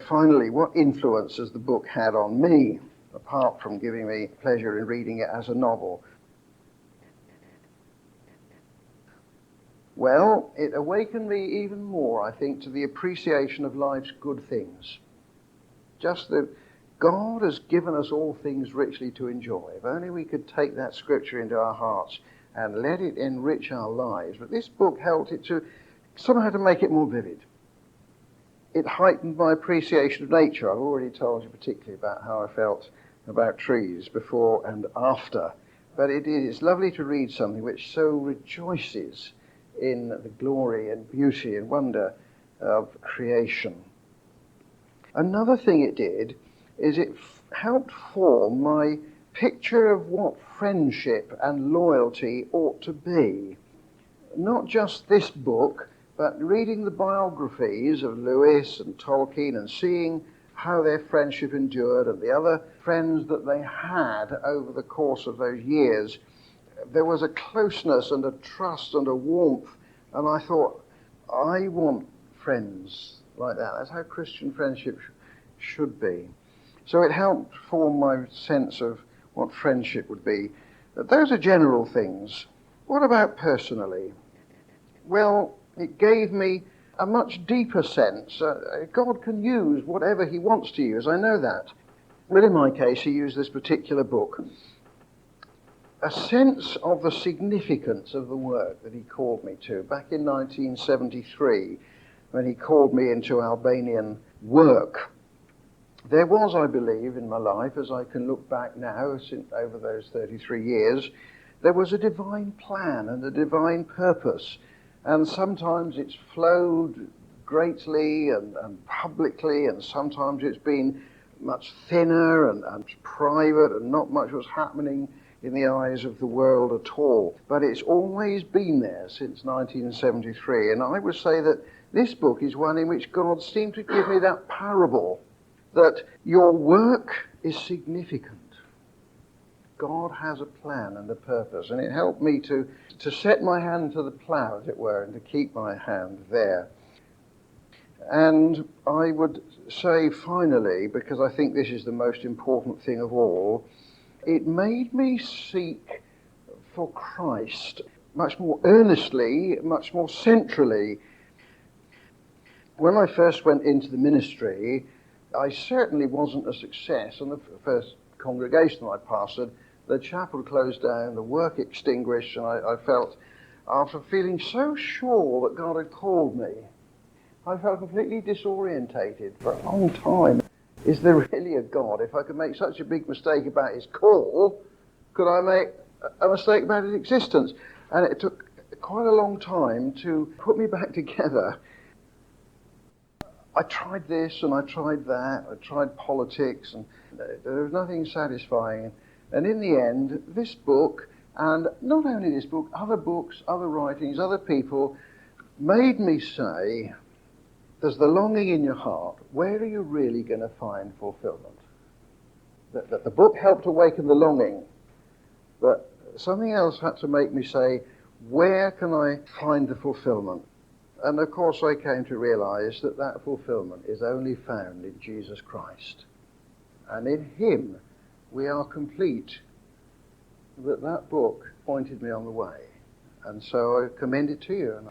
Finally, what influence has the book had on me, apart from giving me pleasure in reading it as a novel? Well, it awakened me even more, I think, to the appreciation of life's good things. Just that God has given us all things richly to enjoy. If only we could take that scripture into our hearts and let it enrich our lives. But this book helped it to somehow to make it more vivid. It heightened my appreciation of nature. I've already told you particularly about how I felt about trees before and after. But it is lovely to read something which so rejoices in the glory and beauty and wonder of creation. Another thing it did is it helped form my picture of what friendship and loyalty ought to be. Not just this book, but reading the biographies of Lewis and Tolkien and seeing how their friendship endured and the other friends that they had over the course of those years, there was a closeness and a trust and a warmth, and I thought, I want friends like that. That's how Christian friendship should be. So it helped form my sense of what friendship would be. But those are general things. What about personally? Well, it gave me a much deeper sense. God can use whatever he wants to use, I know that. But in my case, he used this particular book. A sense of the significance of the work that he called me to back in 1973, when he called me into Albanian work. There was, I believe, in my life, as I can look back now, since over those 33 years, there was a divine plan and a divine purpose. And sometimes it's flowed greatly and publicly, and sometimes it's been much thinner and private, and not much was happening in the eyes of the world at all. But it's always been there since 1973. And I would say that this book is one in which God seemed to give me that parable that your work is significant. God has a plan and a purpose, and it helped me to set my hand to the plough, as it were, and to keep my hand there. And I would say finally, because I think this is the most important thing of all, it made me seek for Christ much more earnestly, much more centrally. When I first went into the ministry, I certainly wasn't a success. On the first congregation I pastored, the chapel closed down, the work extinguished, and I felt, after feeling so sure that God had called me, I felt completely disorientated for a long time. Is there really a God? If I could make such a big mistake about his call, could I make a mistake about his existence? And it took quite a long time to put me back together. I tried this and I tried that. I tried politics, and there was nothing satisfying. And in the end, this book, and not only this book, other books, other writings, other people, made me say, there's the longing in your heart. Where are you really going to find fulfillment? That the book helped awaken the longing, but something else had to make me say, where can I find the fulfillment? And of course I came to realize that that fulfillment is only found in Jesus Christ. And in him we are complete. That book pointed me on the way. And so I commend it to you.